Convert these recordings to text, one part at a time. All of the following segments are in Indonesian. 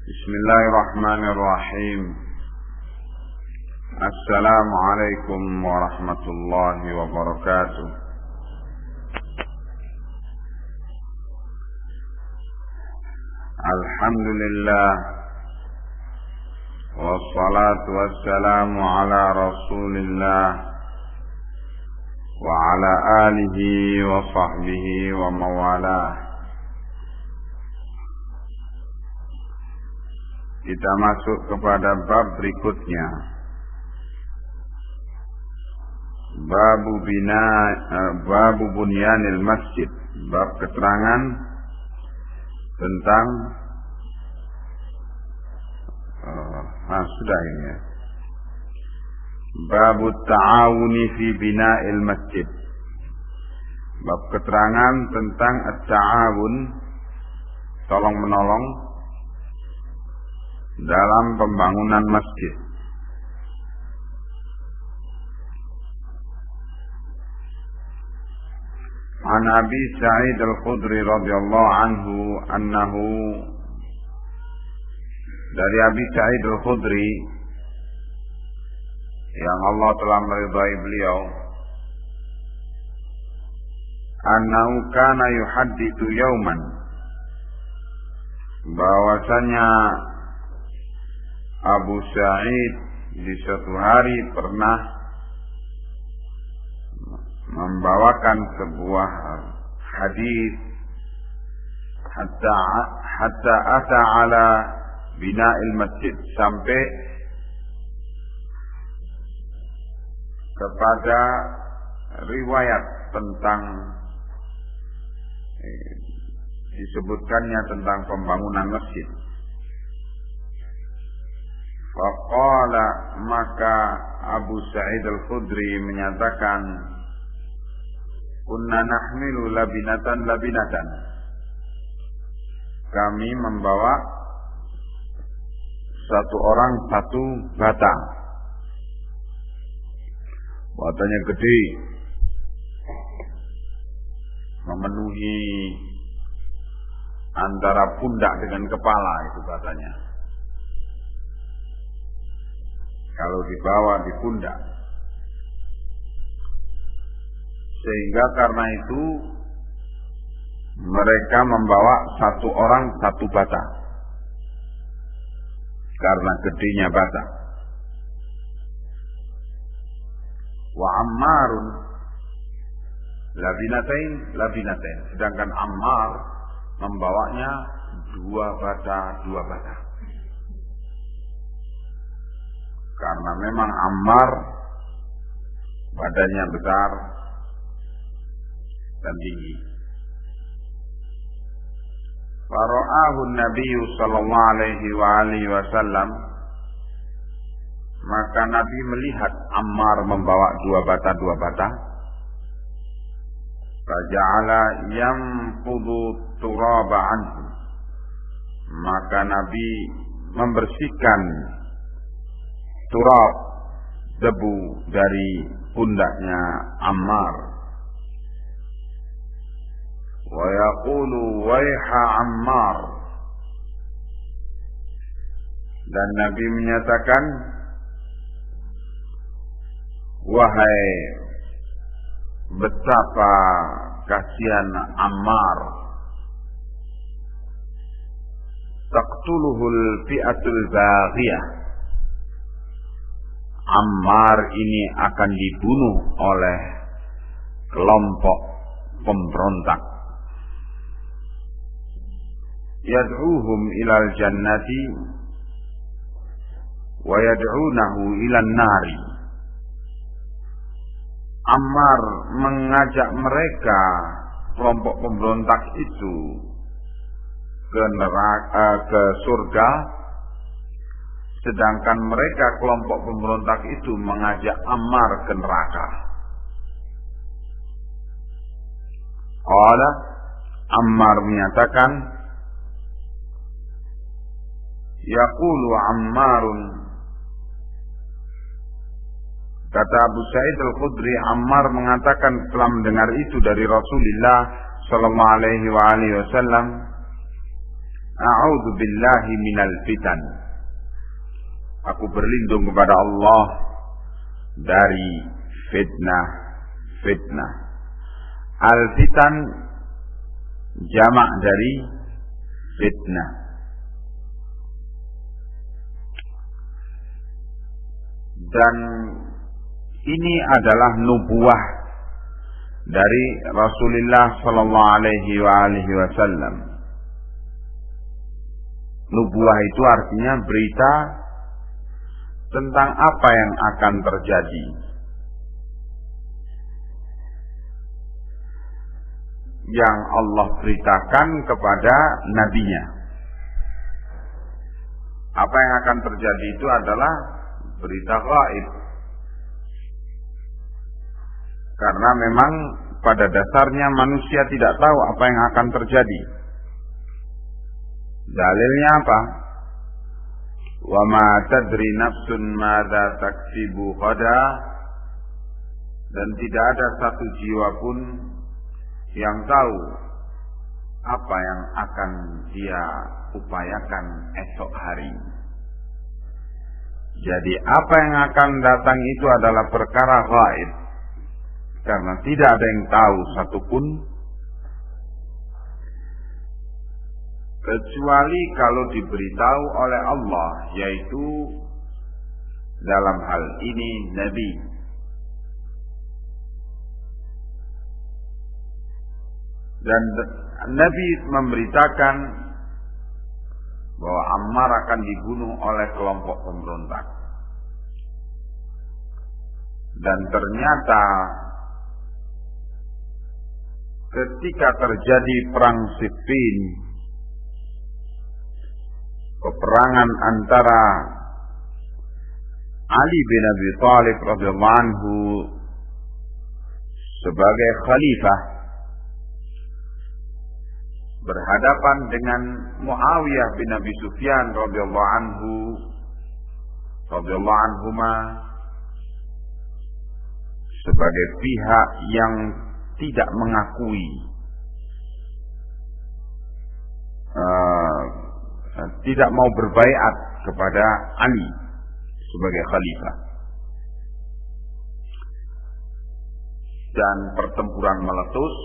Bismillahirrahmanirrahim. Assalamualaikum warahmatullahi wabarakatuh. Alhamdulillah, wassalatu wassalamu ala rasulillah wa ala alihi wa sahbihi wa mawalah. Kita masuk kepada bab berikutnya. Babu bunyanil masjid. Bab keterangan tentang sudah ini ya. Babu ta'awuni fi bina'il masjid. Bab keterangan tentang at-ta'awun, tolong menolong dalam pembangunan masjid. An Abi Sa'id Al-Khudri radhiyallahu anhu annahu, dari Abi Sa'id Al-Khudri yang Allah telah meridai beliau, annahu kana yuhaddithu yauman, bahwasanya Abu Sa'id di suatu hari pernah membawakan sebuah hadis hatta ata ala bina'il masjid, sampai kepada riwayat tentang disebutkannya tentang pembangunan masjid. Faqala, maka Abu Sa'id Al-Khudri menyatakan, kunna nahmilu labinatan, kami membawa satu orang satu bata. Batanya gede, memenuhi antara pundak dengan kepala, itu batanya. Kalau dibawa di pundak, sehingga karena itu mereka membawa satu orang satu bata karena gedenya bata. Wa Ammarun labinatain, sedangkan Ammar membawanya dua bata. Karena memang Ammar badannya besar dan tinggi. Fara'ahu Nabi sallallahu alaihi wasallam, maka Nabi melihat Ammar membawa dua bata. Faja'ala yanfudu turaba anhu, maka Nabi membersihkan turab, debu dari pundaknya Ammar. Wa yaqulu waiha Ammar, dan Nabi menyatakan, wahai betapa kasihan Ammar, taqtuluhul fi'atul baghiyah, Ammar ini akan dibunuh oleh kelompok pemberontak. Yad'uhum ilal jannati wa yad'unahu ilan nari. Ammar mengajak mereka, kelompok pemberontak itu, ke neraka, ke surga, sedangkan mereka, kelompok pemberontak itu, mengajak Ammar ke neraka. Qala, Ammar menyatakan, yaqulu Ammarun, kata Abu Sa'id Al-Khudri, Ammar mengatakan setelah mendengar itu dari Rasulullah sallallahu alaihi wasallam, A'udzu billahi minal fitan. Aku berlindung kepada Allah dari fitnah. Al-fitan jamak dari fitnah. Dan ini adalah nubuwah dari Rasulullah sallallahu alaihi wasallam. Nubuwah itu artinya berita tentang apa yang akan terjadi. Yang Allah beritakan kepada nabinya. Apa yang akan terjadi itu adalah berita gaib. Karena memang pada dasarnya manusia tidak tahu apa yang akan terjadi. Dalilnya apa? Wa ma tadri nafsun madza taksibu ghada, dan tidak ada satu jiwa pun yang tahu apa yang akan dia upayakan esok hari. Jadi apa yang akan datang itu adalah perkara gaib, karena tidak ada yang tahu satupun, kecuali kalau diberitahu oleh Allah, yaitu dalam hal ini Nabi. Dan Nabi memberitakan bahwa Ammar akan dibunuh oleh kelompok pemberontak. Dan ternyata ketika terjadi perang Siffin, peperangan antara Ali bin Abi Thalib radhiyallahu anhu sebagai khalifah berhadapan dengan Muawiyah bin Abi Sufyan radhiyallahu anhuma sebagai pihak yang tidak mengakui tidak mau berbaiat kepada Ali sebagai khalifah. Dan pertempuran meletus.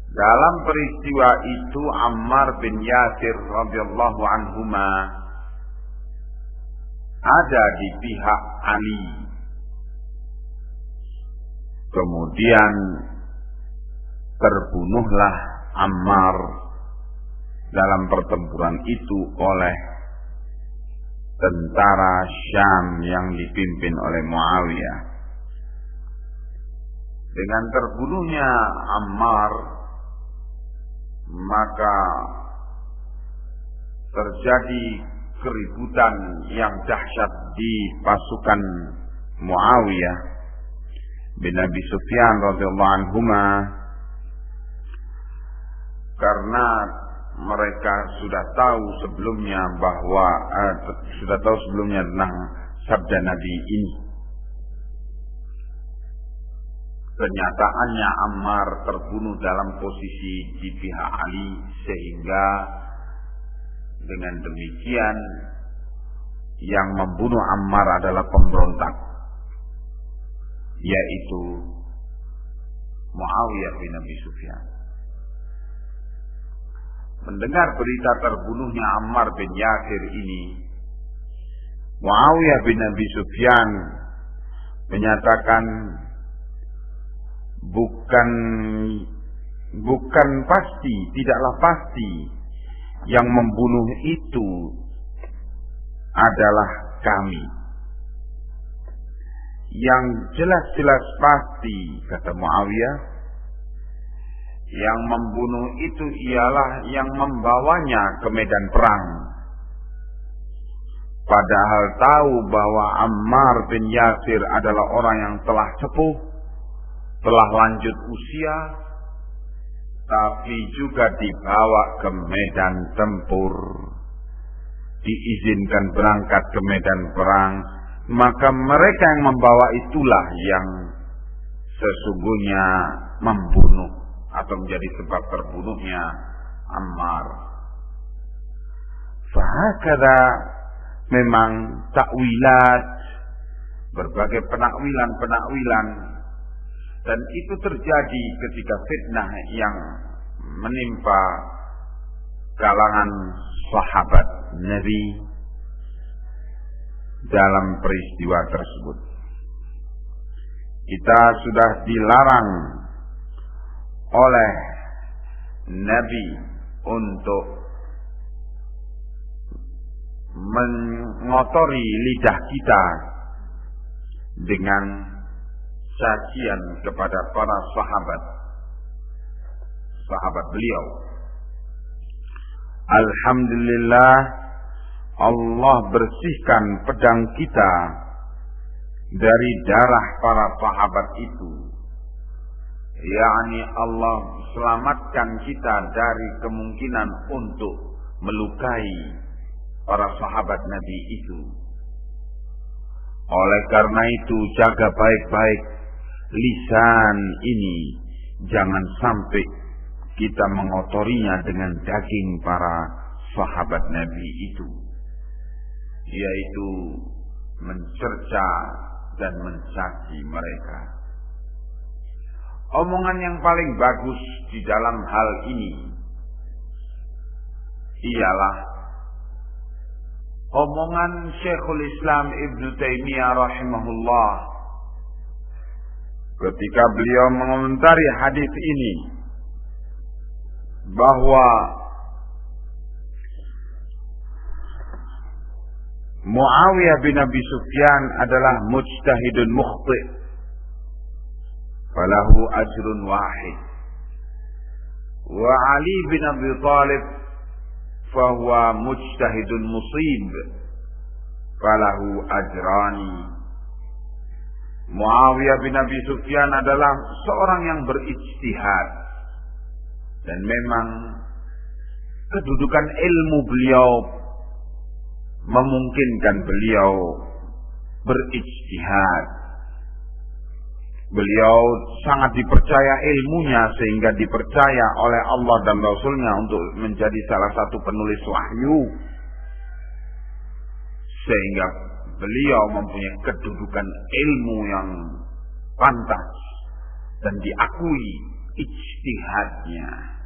Dalam peristiwa itu Ammar bin Yasir radhiyallahu anhuma ada di pihak Ali. Kemudian terbunuhlah Ammar dalam pertempuran itu oleh tentara Syam yang dipimpin oleh Muawiyah. Dengan terbunuhnya Ammar, maka terjadi keributan yang dahsyat di pasukan Muawiyah bin Abi Sufyan radhiyallahu anhuma, karena mereka sudah tahu sebelumnya tentang sabda Nabi ini. Kenyataannya Ammar terbunuh dalam posisi di pihak Ali, sehingga dengan demikian yang membunuh Ammar adalah pemberontak, yaitu Muawiyah bin Abi Sufyan. Mendengar berita terbunuhnya Ammar bin Yasir ini, Muawiyah bin Abi Sufyan menyatakan bukan pasti, tidaklah pasti yang membunuh itu adalah kami. Yang jelas-jelas pasti, kata Muawiyah, yang membunuh itu ialah yang membawanya ke medan perang. Padahal tahu bahwa Ammar bin Yasir adalah orang yang telah sepuh, telah lanjut usia, tapi juga dibawa ke medan tempur, diizinkan berangkat ke medan perang, maka mereka yang membawa itulah yang sesungguhnya membunuh atau menjadi sebab terbunuhnya Ammar. Fahakadha, memang takwilat, berbagai penakwilan, dan itu terjadi ketika fitnah yang menimpa kalangan sahabat Nabi dalam peristiwa tersebut. Kita sudah dilarang oleh Nabi untuk mengotori lidah kita dengan cacian kepada para sahabat beliau. Alhamdulillah, Allah bersihkan pedang kita dari darah para sahabat itu. yakni Allah selamatkan kita dari kemungkinan untuk melukai para sahabat Nabi itu. Oleh karena itu, jaga baik-baik lisan ini, jangan sampai kita mengotorinya dengan daging para sahabat Nabi itu, yaitu mencerca dan mencaci mereka. Omongan yang paling bagus di dalam hal ini ialah omongan Syekhul Islam Ibn Taimiyah rahimahullah ketika beliau mengomentari hadis ini, bahwa Muawiyah bin Abi Sufyan adalah mujtahidun mukhti', falahu ajrun wahid, wa Ali bin Abi Thalib fahuwa mujtahidun musib, falahu ajrani. Muawiyah bin Abi Sufyan adalah seorang yang berijtihad, dan memang kedudukan ilmu beliau memungkinkan beliau berijtihad. Beliau sangat dipercaya ilmunya sehingga dipercaya oleh Allah dan Rasulnya untuk menjadi salah satu penulis wahyu, sehingga beliau mempunyai kedudukan ilmu yang pantas dan diakui ijtihadnya.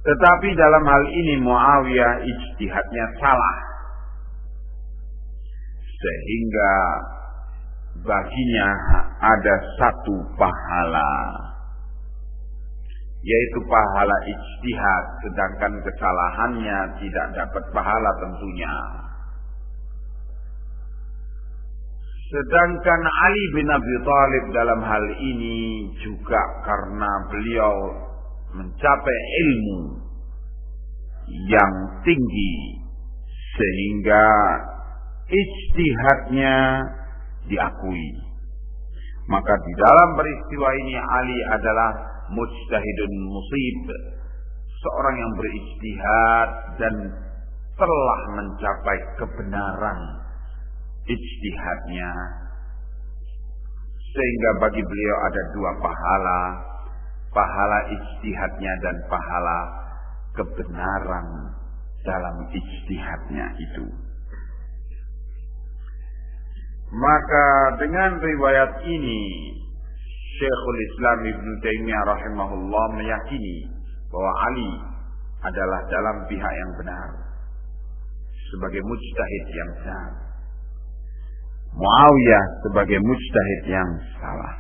Tetapi dalam hal ini Muawiyah ijtihadnya salah, sehingga baginya ada satu pahala, yaitu pahala ijtihad, sedangkan kesalahannya tidak dapat pahala tentunya. Sedangkan Ali bin Abi Thalib dalam hal ini juga karena beliau mencapai ilmu yang tinggi sehingga ijtihadnya diakui. Maka di dalam peristiwa ini Ali adalah mujtahidun musib, seorang yang berijtihad dan telah mencapai kebenaran ijtihadnya, sehingga bagi beliau ada dua pahala, pahala ijtihadnya dan pahala kebenaran dalam ijtihadnya itu. Maka dengan riwayat ini Syekhul Islam Ibn Taimiyah rahimahullah meyakini bahwa Ali adalah dalam pihak yang benar sebagai mujtahid yang benar, Muawiyah sebagai mujtahid yang salah.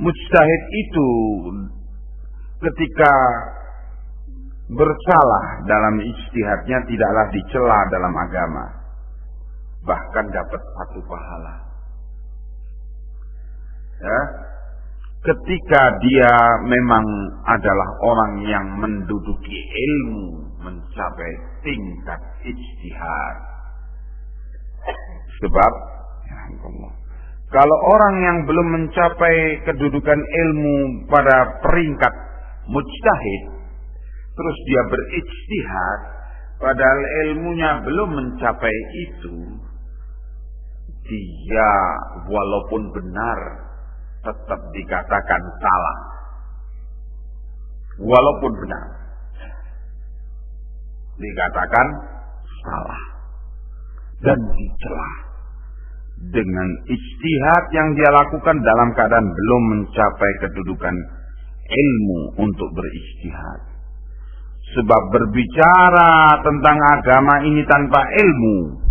Mujtahid itu ketika bersalah dalam ijtihadnya tidaklah dicela dalam agama, bahkan dapat satu pahala. Ya, ketika dia memang adalah orang yang menduduki ilmu, mencapai tingkat ijtihad. Sebab ya Allah, kalau orang yang belum mencapai kedudukan ilmu pada peringkat mujtahid, terus dia berijtihad, padahal ilmunya belum mencapai itu, dia walaupun benar tetap dikatakan salah. walaupun benar. Dikatakan salah dan dicela dengan ijtihad yang dia lakukan dalam keadaan belum mencapai kedudukan ilmu untuk berijtihad. Sebab berbicara tentang agama ini tanpa ilmu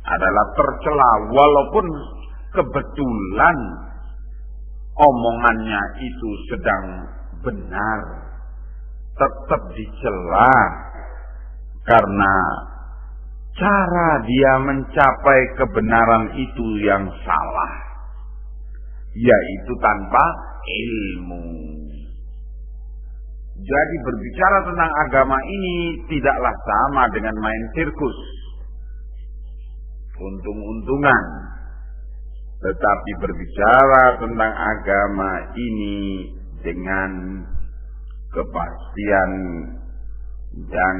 adalah tercela, walaupun kebetulan omongannya itu sedang benar, tetap dicela karena cara dia mencapai kebenaran itu yang salah, yaitu tanpa ilmu. Jadi berbicara tentang agama ini tidaklah sama dengan main sirkus, untung-untungan. Tetapi berbicara tentang agama ini dengan kepastian dan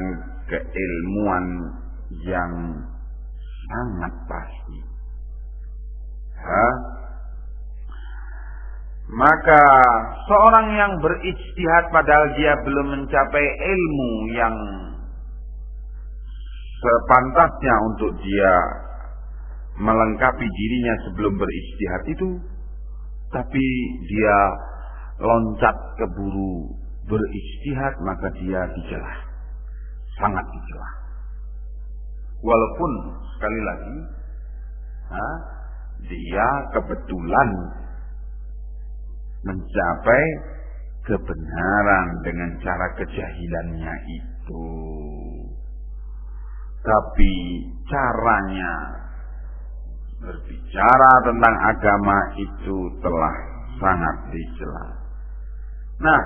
keilmuan yang sangat pasti. Maka seorang yang berijtihad padahal dia belum mencapai ilmu yang sepantasnya untuk dia melengkapi dirinya sebelum berijtihad itu, tapi dia loncat keburu berijtihad, maka dia dicela, sangat dicela. Walaupun sekali lagi dia kebetulan mencapai kebenaran dengan cara kejahilannya itu, tapi caranya berbicara tentang agama itu telah sangat dicela. Nah,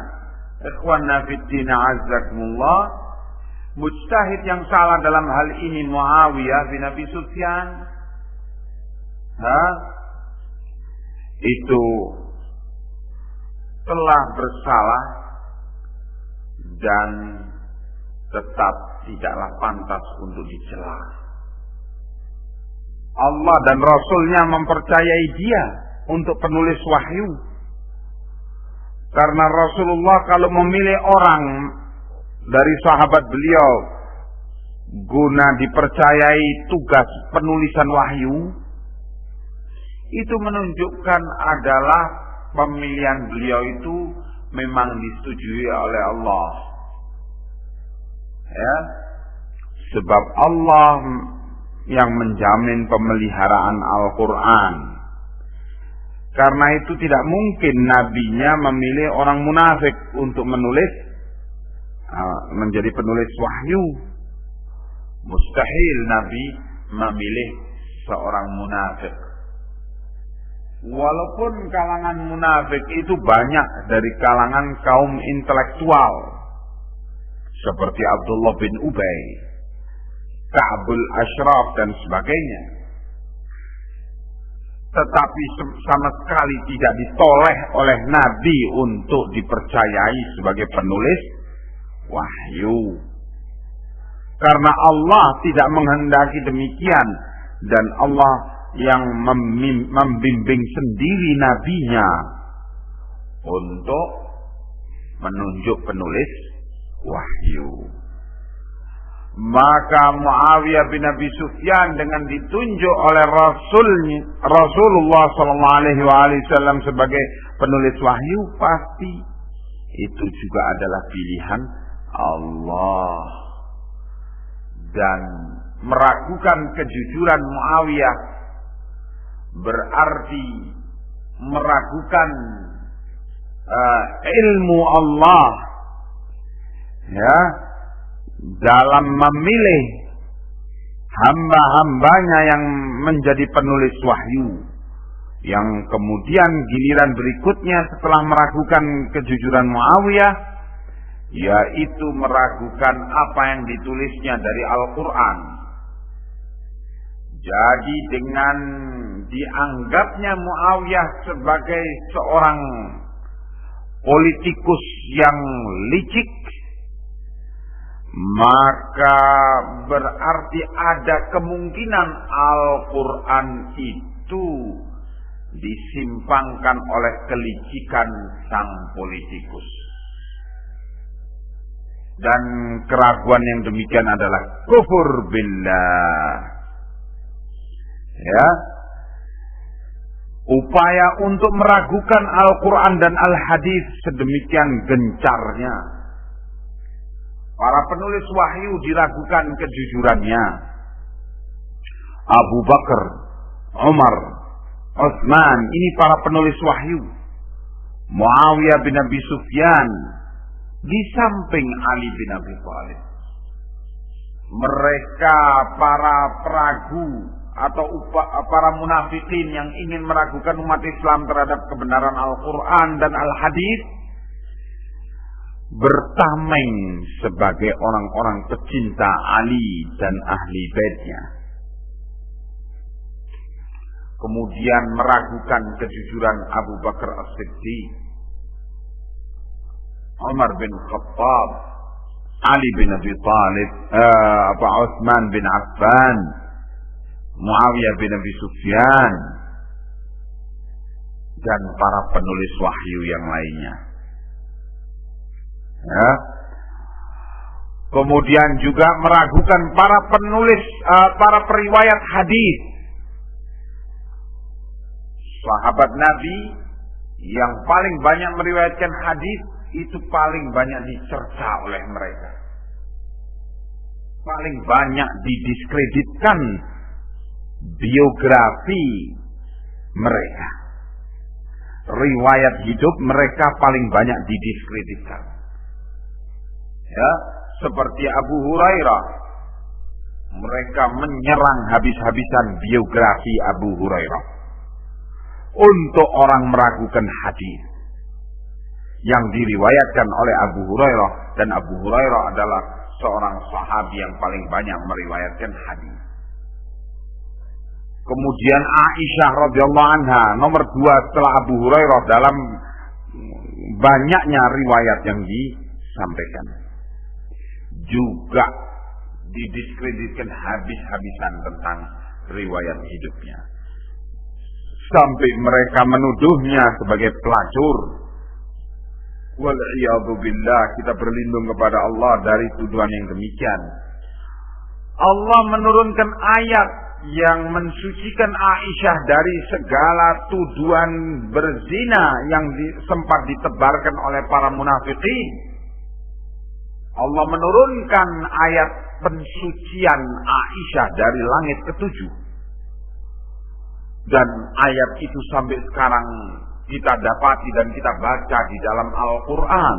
ikhwanna fiddin azzakumullah, mujtahid yang salah dalam hal ini Muawiyah bin Abi Sufyan, itu telah bersalah dan tetap tidaklah pantas untuk dicela. Allah dan Rasulnya mempercayai dia untuk penulis wahyu. Karena Rasulullah kalau memilih orang dari sahabat beliau guna dipercayai tugas penulisan wahyu, itu menunjukkan adalah pemilihan beliau itu memang disetujui oleh Allah. Ya, sebab Allah yang menjamin pemeliharaan Al-Quran. Karena itu tidak mungkin nabinya memilih orang munafik untuk menulis, menjadi penulis wahyu. Mustahil Nabi memilih seorang munafik. Walaupun kalangan munafik itu banyak dari kalangan kaum intelektual, seperti Abdullah bin Ubay, Ka'bul Ashraf dan sebagainya, tetapi sama sekali tidak ditoleh oleh Nabi untuk dipercayai sebagai penulis wahyu. Karena Allah tidak menghendaki demikian, dan Allah yang membimbing sendiri nabinya untuk menunjuk penulis wahyu. Maka Muawiyah bin Abi Sufyan dengan ditunjuk oleh Rasulullah SAW sebagai penulis wahyu, pasti itu juga adalah pilihan Allah. Dan meragukan kejujuran Muawiyah berarti meragukan ilmu Allah, ya, dalam memilih hamba-hambanya yang menjadi penulis wahyu, yang kemudian giliran berikutnya setelah meragukan kejujuran Muawiyah, yaitu meragukan apa yang ditulisnya dari Al-Quran. Jadi dengan dianggapnya Muawiyah sebagai seorang politikus yang licik, maka berarti ada kemungkinan Al-Quran itu disimpangkan oleh kelicikan sang politikus. Dan keraguan yang demikian adalah kufur billah. Ya. Upaya untuk meragukan Al-Quran dan Al-Hadis sedemikian gencarnya. Para penulis wahyu diragukan kejujurannya. Abu Bakar, Umar, Utsman, ini para penulis wahyu. Muawiyah bin Abi Sufyan, di samping Ali bin Abi Thalib. Mereka para peragu atau para munafikin yang ingin meragukan umat Islam terhadap kebenaran Al-Quran dan Al-Hadis bertameng sebagai orang-orang pecinta Ali dan ahli baitnya. Kemudian meragukan kejujuran Abu Bakar As-Siddiq, Umar bin Khattab, Ali bin Abi Thalib, Utsman bin Affan, Muawiyah bin Abi Sufyan, dan para penulis wahyu yang lainnya. Ya. Kemudian juga meragukan para penulis, para periwayat hadis, sahabat Nabi yang paling banyak meriwayatkan hadis itu paling banyak dicerca oleh mereka, paling banyak didiskreditkan biografi mereka, riwayat hidup mereka paling banyak didiskreditkan. Ya, seperti Abu Hurairah, mereka menyerang habis-habisan biografi Abu Hurairah untuk orang meragukan hadis yang diriwayatkan oleh Abu Hurairah, dan Abu Hurairah adalah seorang sahabi yang paling banyak meriwayatkan hadis. Kemudian Aisyah radhiyallahu anha nomor 2 setelah Abu Hurairah dalam banyaknya riwayat yang disampaikan. Juga didiskreditkan habis-habisan tentang riwayat hidupnya. Sampai mereka menuduhnya sebagai pelacur. Wal'iyadu billah, kita berlindung kepada Allah dari tuduhan yang demikian. Allah menurunkan ayat yang mensucikan Aisyah dari segala tuduhan berzina yang sempat ditebarkan oleh para munafikin. Allah menurunkan ayat pensucian Aisyah dari langit ke-7. Dan ayat itu sampai sekarang kita dapati dan kita baca di dalam Al-Quran.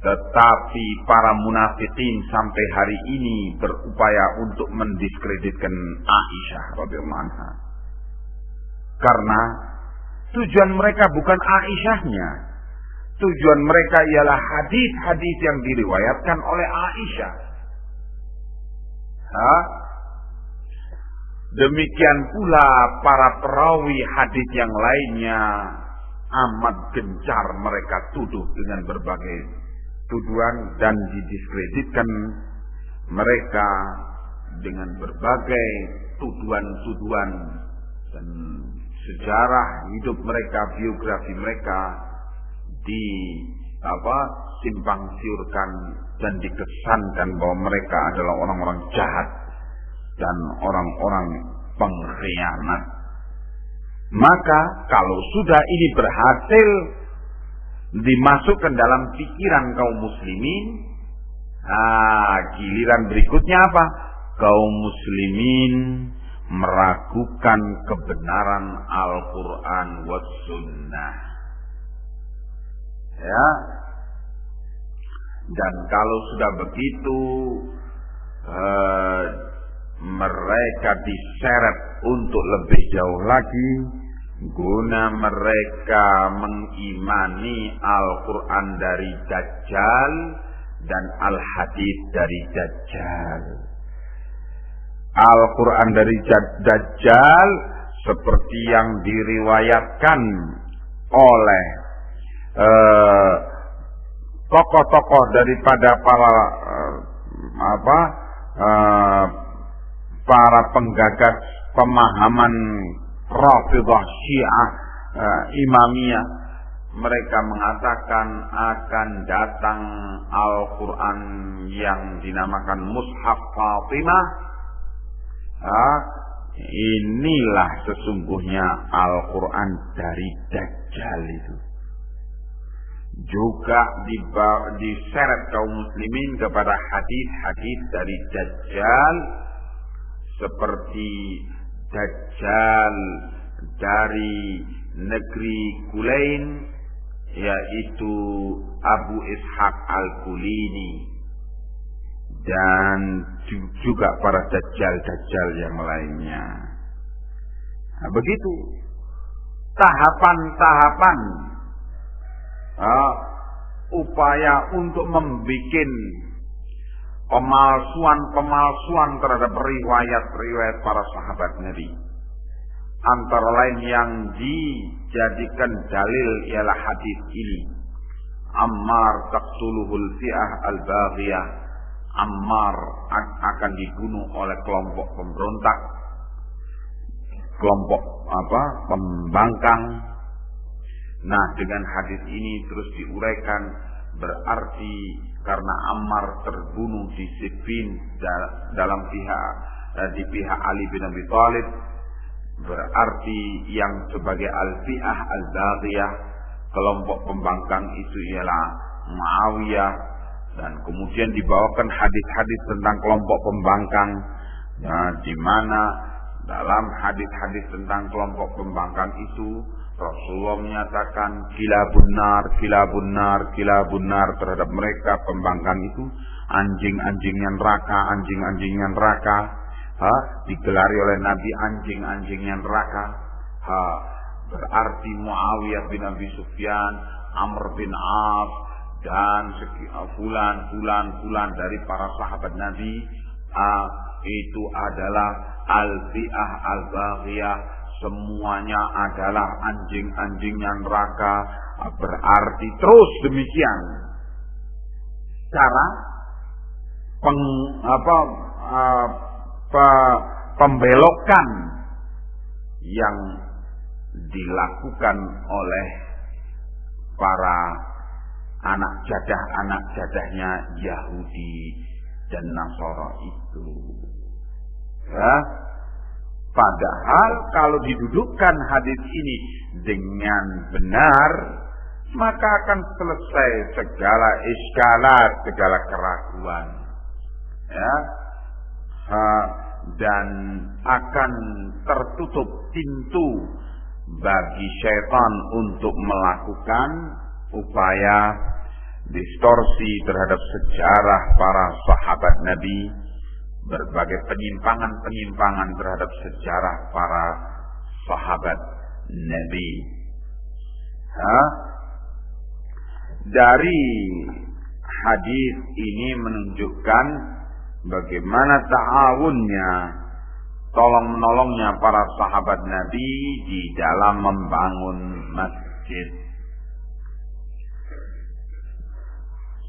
Tetapi para munafikin sampai hari ini berupaya untuk mendiskreditkan Aisyah radhiyallahu anha. Karena tujuan mereka bukan Aisyahnya. Tujuan mereka ialah hadis-hadis yang diriwayatkan oleh Aisyah. Demikian pula para perawi hadis yang lainnya amat gencar mereka tuduh dengan berbagai tuduhan dan didiskreditkan mereka dengan berbagai tuduhan-tuduhan, dan sejarah hidup mereka, biografi mereka simpang siurkan dan dikesankan bahwa mereka adalah orang-orang jahat dan orang-orang pengkhianat. Maka kalau sudah ini berhasil dimasukkan dalam pikiran kaum muslimin, giliran berikutnya apa? Kaum muslimin meragukan kebenaran Al-Quran was sunnah. Ya. Dan kalau sudah begitu, mereka diseret untuk lebih jauh lagi guna mereka mengimani Al-Quran dari Dajjal dan Al-Hadis dari Dajjal. Al-Quran dari Dajjal seperti yang diriwayatkan oleh tokoh-tokoh daripada para penggagas pemahaman Rafidhah Syiah Imamiyah, mereka mengatakan akan datang Al-Quran yang dinamakan Mushaf Fatimah. Inilah sesungguhnya Al-Quran dari Dajjal itu. Juga diseret kaum muslimin kepada hadis-hadis dari Dajjal, seperti Dajjal dari negeri Kulain, yaitu Abu Ishaq Al-Kulini, dan juga para Dajjal-Dajjal yang lainnya. Nah, begitu tahapan-tahapan upaya untuk membuat pemalsuan terhadap riwayat-riwayat para sahabat Nabi. Antara lain yang dijadikan dalil ialah hadis ini. Ammar taqtuluhul fi'ah al-baghiyah. Ammar akan dibunuh oleh kelompok pemberontak, kelompok pembangkang. Nah, dengan hadis ini terus diuraikan, berarti karena Ammar terbunuh di Siffin di pihak Ali bin Abi Thalib, berarti yang sebagai al-fi'ah al-baghiyah, kelompok pembangkang itu ialah Muawiyah. Dan kemudian dibawakan hadis-hadis tentang kelompok pembangkang, di mana dalam hadis-hadis tentang kelompok pembangkang itu Rasulullah menyatakan kilabun nar terhadap mereka pembangkang itu, anjing-anjingnya neraka, digelari oleh Nabi anjing-anjingnya neraka. Berarti Muawiyah bin Abi Sufyan, Amr bin As, dan fulan dari para sahabat Nabi, itu adalah al-fi'ah al-baghiyah, semuanya adalah anjing-anjingnya neraka. Berarti terus demikian cara pembelokan yang dilakukan oleh para anak jadahnya Yahudi dan Nasara itu. Padahal kalau didudukkan hadis ini dengan benar, maka akan selesai segala iskalat, segala keraguan, dan akan tertutup pintu bagi syaitan untuk melakukan upaya distorsi terhadap sejarah para sahabat Nabi, berbagai penyimpangan terhadap sejarah para sahabat Nabi. Dari hadis ini menunjukkan bagaimana ta'awunnya, tolong-menolongnya para sahabat Nabi di dalam membangun masjid.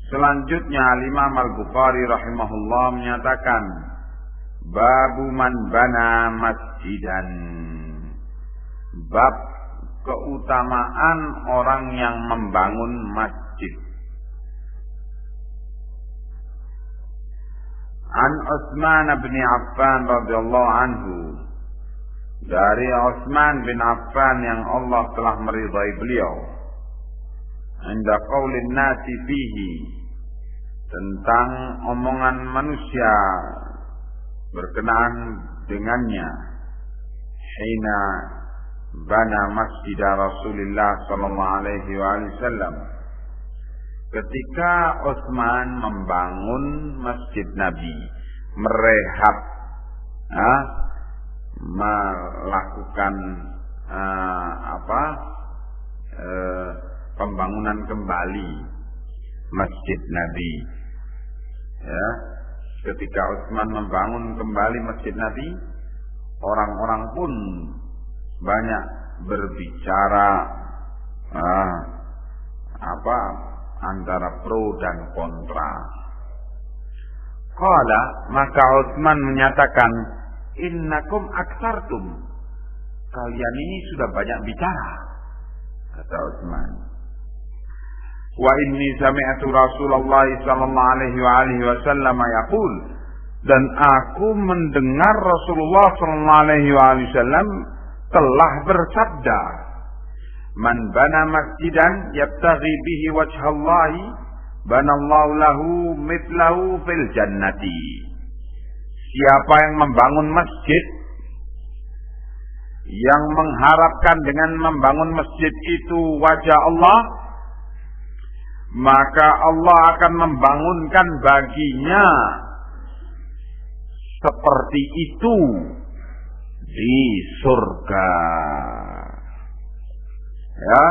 Selanjutnya Imam Al-Bukhari rahimahullah menyatakan, babu man bana masjidan, bab keutamaan orang yang membangun masjid. An Utsman bin Affan radhiyallahu anhu, dari Utsman bin Affan yang Allah telah meridai beliau, inda qaulin nasi fihi, tentang omongan manusia berkenaan dengannya, hina bana masjid Rasulullah sallallahu alaihi wasallam, ketika Utsman membangun masjid Nabi, merehab, melakukan pembangunan kembali masjid Nabi. Ketika Utsman membangun kembali masjid Nabi, orang-orang pun banyak berbicara antara pro dan kontra. Qala, maka Utsman menyatakan, innakum aktsartum, kalian ini sudah banyak bicara, kata Utsman. Wa inni sami'tu Rasulullah sallallahu alaihi wasallam yaqul, dan aku mendengar Rasulullah sallallahu alaihi wasallam telah bersabda, man bana masjidan yabtaghi bihi wajhallahi banallahu lahu mithlahu fil jannati. Siapa yang membangun masjid, yang mengharapkan dengan membangun masjid itu wajah Allah, maka Allah akan membangunkan baginya seperti itu di surga. Ya,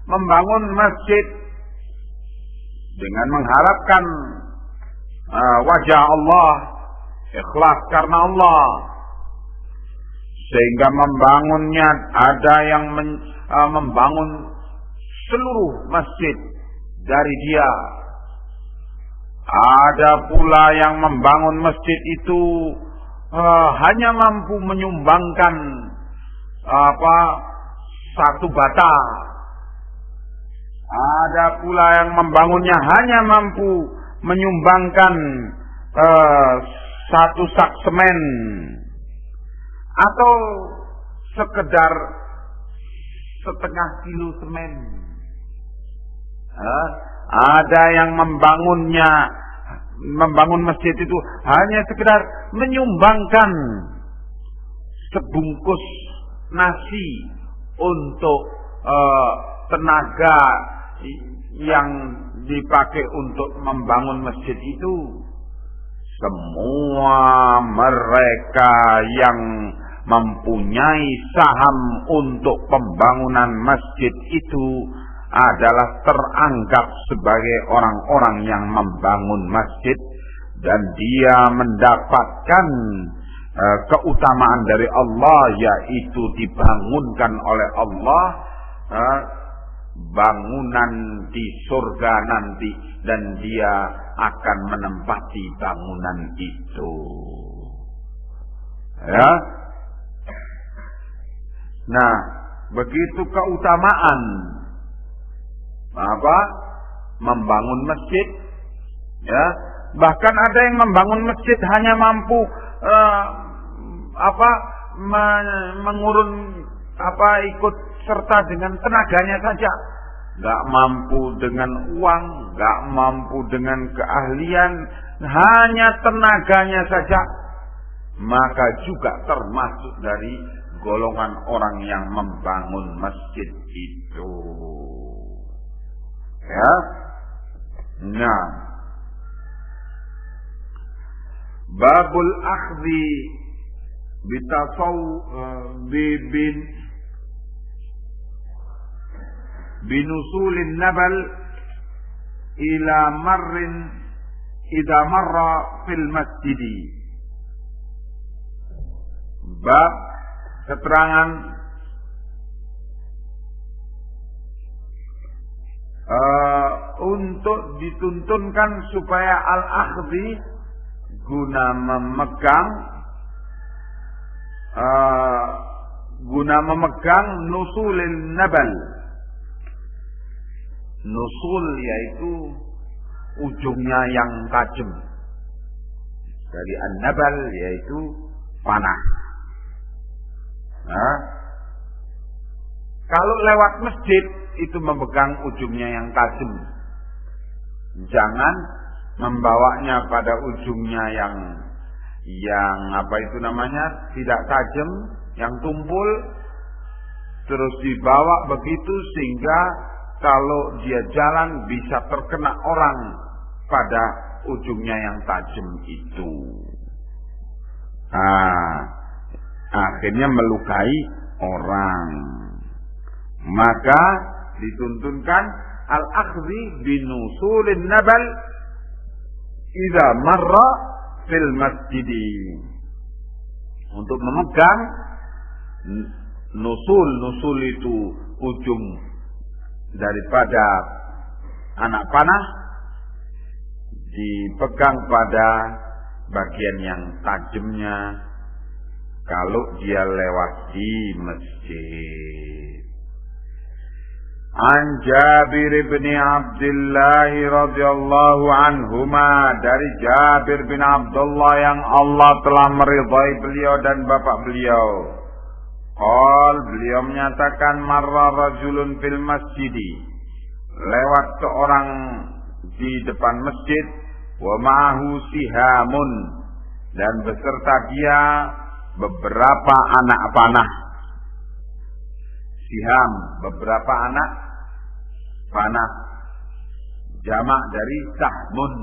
membangun masjid dengan mengharapkan wajah Allah, ikhlas karena Allah, sehingga membangunnya ada yang membangun seluruh masjid dari dia. Ada pula yang membangun masjid itu hanya mampu menyumbangkan satu bata. Ada pula yang membangunnya hanya mampu menyumbangkan satu sak semen, atau sekedar setengah kilo semen. Ada yang membangun masjid itu hanya sekedar menyumbangkan sebungkus nasi untuk tenaga yang dipakai untuk membangun masjid itu. Semua mereka yang mempunyai saham untuk pembangunan masjid itu adalah teranggap sebagai orang-orang yang membangun masjid, dan dia mendapatkan keutamaan dari Allah, yaitu dibangunkan oleh Allah bangunan di surga nanti, dan dia akan menempati bangunan itu. Ya. Nah, begitu keutamaan membangun masjid. Ya, bahkan ada yang membangun masjid hanya mampu ikut serta dengan tenaganya saja, nggak mampu dengan uang, nggak mampu dengan keahlian, hanya tenaganya saja, maka juga termasuk dari golongan orang yang membangun masjid itu. Ya, nah, babul akhdhi binusulin nabal ila marrin idza marra fil masjidi. Bab keterangan untuk dituntunkan supaya al-akhdhi guna memegang nusulil nabal. Nusul yaitu ujungnya yang tajam. Dari an-nabal yaitu panah. Nah, kalau lewat masjid itu memegang ujungnya yang tajam. Jangan membawanya pada ujungnya yang tidak tajam, yang tumpul, terus dibawa begitu sehingga kalau dia jalan bisa terkena orang pada ujungnya yang tajam itu. Akhirnya melukai orang. Maka dituntunkan al-akhdhi binusulin nabal idza marra fil masjidi. Untuk memegang nusul itu ujung daripada anak panah, dipegang pada bagian yang tajamnya kalau dia lewat di masjid. An Jabir bin Abdullah radhiyallahu anhuma, dari Jabir bin Abdullah yang Allah telah meridhai beliau dan bapak beliau. Beliau menyatakan marra rajulun fil masjidi, lewat seorang di depan masjid, wa ma'ahu sihamun, dan beserta dia beberapa anak panah. Siham, beberapa anak panah, jamak dari sahmun.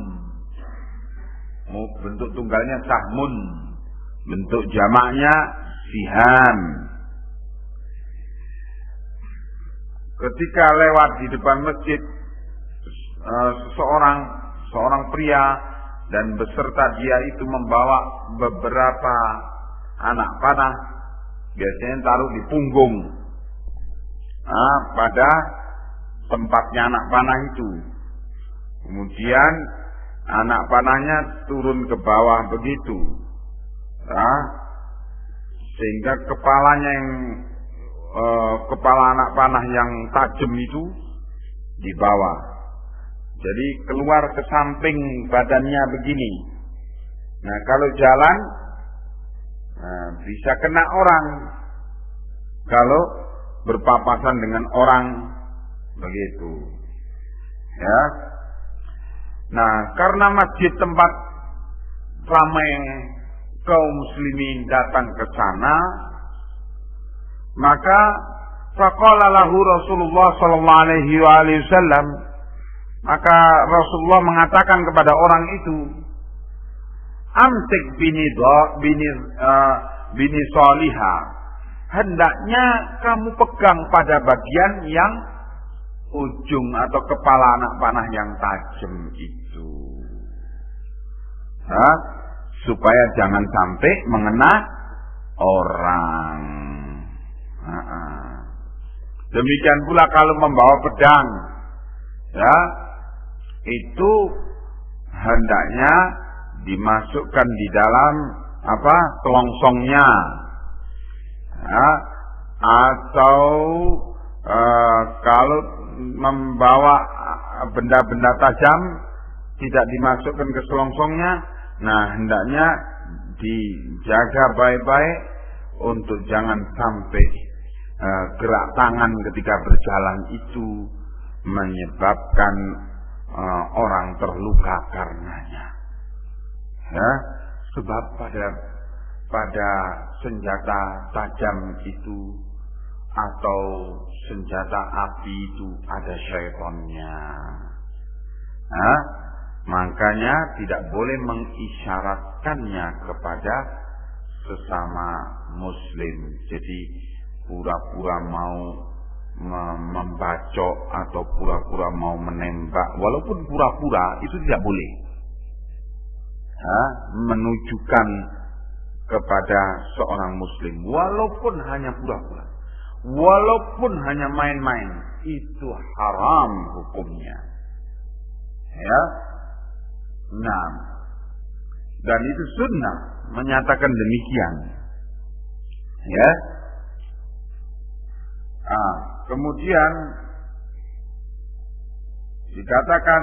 Bentuk tunggalnya sahmun, bentuk jamaknya siham. Ketika lewat di depan masjid seorang pria, dan beserta dia itu membawa beberapa anak panah, biasanya taruh di punggung, pada tempatnya anak panah itu. Kemudian anak panahnya turun ke bawah begitu, sehingga kepala anak panah yang tajam itu di bawah. Jadi keluar ke samping badannya begini. Nah, kalau jalan bisa kena orang. Kalau berpapasan dengan orang begitu. Ya. Nah, karena masjid tempat ramai kaum muslimin datang ke sana, maka faqala lahu Rasulullah sallallahu alaihi wasallam, maka Rasulullah mengatakan kepada orang itu, amsik bini salihah, hendaknya kamu pegang pada bagian yang ujung atau kepala anak panah yang tajam itu, supaya jangan sampai mengena orang. Demikian pula kalau membawa pedang, ya, itu hendaknya dimasukkan di dalam kelongsongnya, ya, atau kalau membawa benda-benda tajam tidak dimasukkan ke selongsongnya. Nah, hendaknya dijaga baik-baik untuk jangan sampai gerak tangan ketika berjalan itu menyebabkan orang terluka karenanya. Ya, sebab pada senjata tajam itu atau senjata api itu ada syaitannya. Makanya tidak boleh mengisyaratkannya kepada sesama muslim. Jadi pura-pura mau membacok atau pura-pura mau menembak, walaupun pura-pura itu tidak boleh. Menunjukkan kepada seorang muslim, walaupun hanya pura-pura, walaupun hanya main-main, itu haram hukumnya. Ya, nah, dan itu sunnah menyatakan demikian. Ya, kemudian dikatakan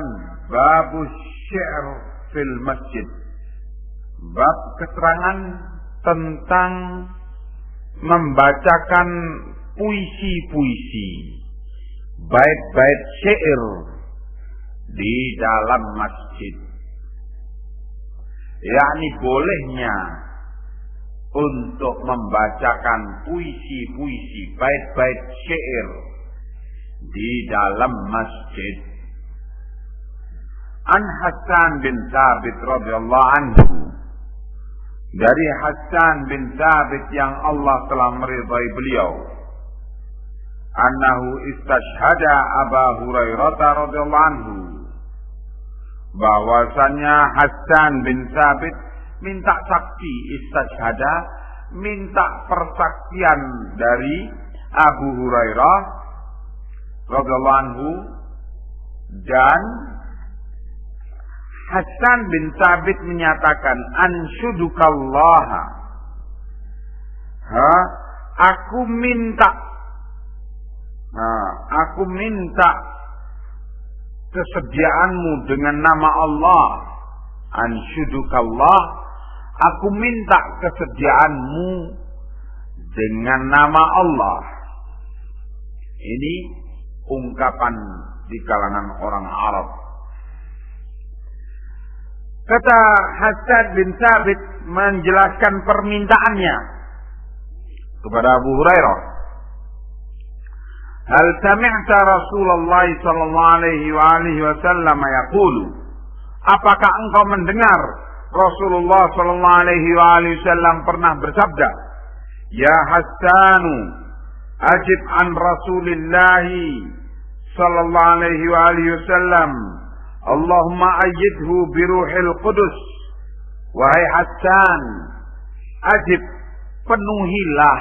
babu syi'r fil masjid, bab keterangan tentang membacakan puisi-puisi, bait-bait syair di dalam masjid. yakni bolehnya untuk membacakan puisi-puisi, bait-bait syair di dalam masjid. An Hasan bin Thabit radhiyallahu anhu, dari Hasan bin Thabit yang Allah telah meridai beliau, annahu istashhada Abu Hurairah radhiyallahu anhu, bahwasanya Hasan bin Thabit minta saksi, istashhada, minta persaksian dari Abu Hurairah radhiyallahu anhu, dan Hasan bin Thabit menyatakan, anshudukallaha, aku minta Aku minta kesediaanmu dengan nama Allah. Anshudukallah, aku minta kesediaanmu dengan nama Allah. Ini ungkapan di kalangan orang Arab. Kata Hassan bin Thabit menjelaskan permintaannya kepada Abu Hurairah. Hal sami'ta Rasulullah sallallahu alaihi wasallam yaqulu? Apakah engkau mendengar Rasulullah sallallahu alaihi wasallam pernah bersabda, "Ya Hassanu, ajib an Rasulillah sallallahu alaihi wasallam, Allahumma ayyidhu biruhil qudus." Wahai Hassan, ajib, penuhilah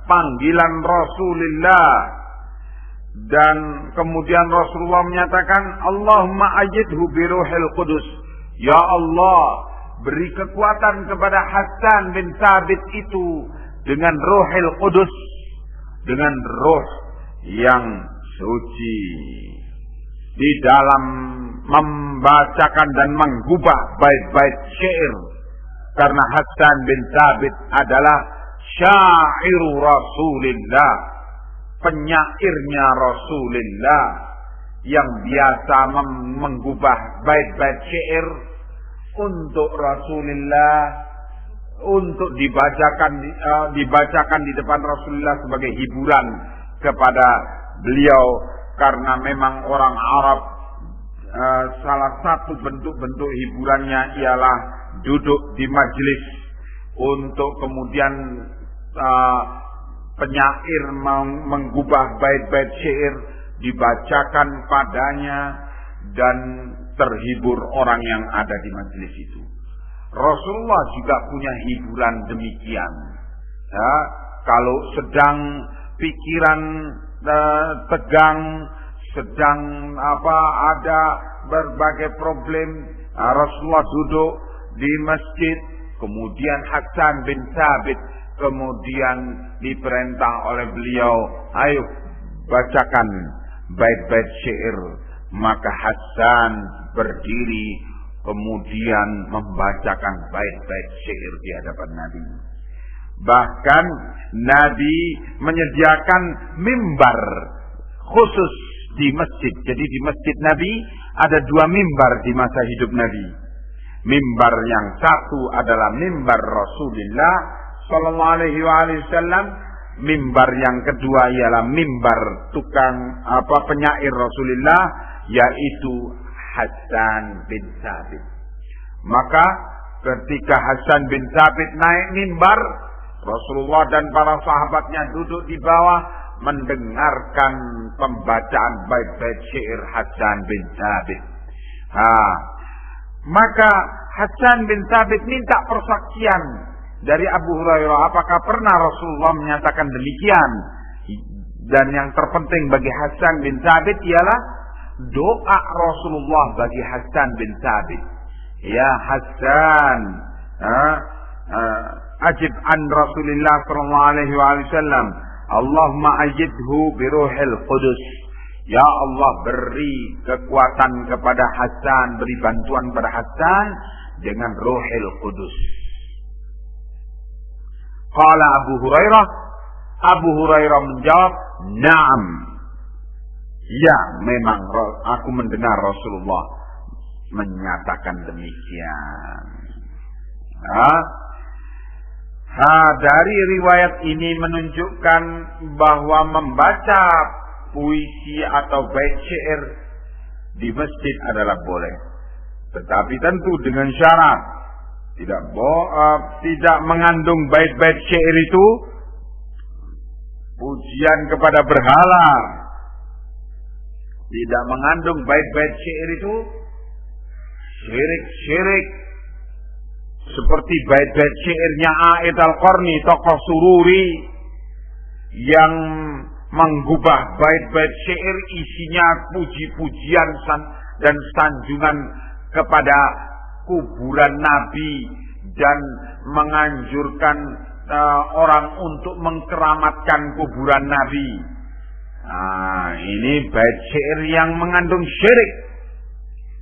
panggilan Rasulullah. Dan kemudian Rasulullah menyatakan, Allahumma ayyidhu biruhil qudus. Ya Allah, beri kekuatan kepada Hassan bin Thabit itu dengan ruhil qudus, dengan ruh yang suci, di dalam membacakan dan menggubah bait-bait syair. Karena Hassan bin Thabit adalah syairu Rasulillah, penyairnya Rasulullah, yang biasa menggubah bait-bait syair untuk Rasulullah, untuk dibacakan di depan Rasulullah sebagai hiburan kepada beliau. Karena memang orang Arab, salah satu bentuk-bentuk hiburannya ialah duduk di majelis untuk kemudian penyair menggubah bait-bait syair dibacakan padanya dan terhibur orang yang ada di majelis itu. Rasulullah juga punya hiburan demikian. Ya, kalau sedang pikiran tegang, sedang ada berbagai problem, Rasulullah duduk di masjid, kemudian Hassan bin Thabit kemudian diperintah oleh beliau, ayo bacakan bait-bait syair. Maka Hassan berdiri kemudian membacakan bait-bait syair di hadapan Nabi. Bahkan Nabi menyediakan mimbar khusus di masjid. Jadi di masjid Nabi ada 2 mimbar di masa hidup Nabi. Mimbar yang satu adalah mimbar Rasulullah sallallahu alaihi wasallam. Mimbar yang kedua ialah mimbar tukang penyair Rasulullah, yaitu Hassan bin Thabit. Maka ketika Hassan bin Thabit naik mimbar, Rasulullah dan para sahabatnya duduk di bawah mendengarkan pembacaan bait-bait syair Hassan bin Thabit. Maka Hassan bin Thabit minta persaksian dari Abu Hurairah, apakah pernah Rasulullah menyatakan demikian. Dan yang terpenting bagi Hassan bin Thabit ialah doa Rasulullah bagi Hassan bin Thabit. Ya Hassan, ajib an Rasulillah sallallahu alaihi wasallam, Allahumma ayyidhu biruhil qudus. Ya Allah, beri kekuatan kepada Hassan, beri bantuan kepada Hassan dengan ruhil qudus. Qala Abu Hurairah, Abu Hurairah menjawab, "Na'am." Ya, memang aku mendengar Rasulullah menyatakan demikian. Dari riwayat ini menunjukkan bahwa membaca puisi atau bait syair di masjid adalah boleh, tetapi tentu dengan syarat tidak mengandung bait-bait syair itu pujian kepada berhala, tidak mengandung bait-bait syair itu syirik-syirik seperti bait-bait syairnya A'id Al-Qarni, tokoh Sururi, yang menggubah bait-bait syair isinya puji-pujian dan sanjungan kepada kuburan Nabi dan menganjurkan orang untuk mengkeramatkan kuburan Nabi. Nah, ini bait syair yang mengandung syirik,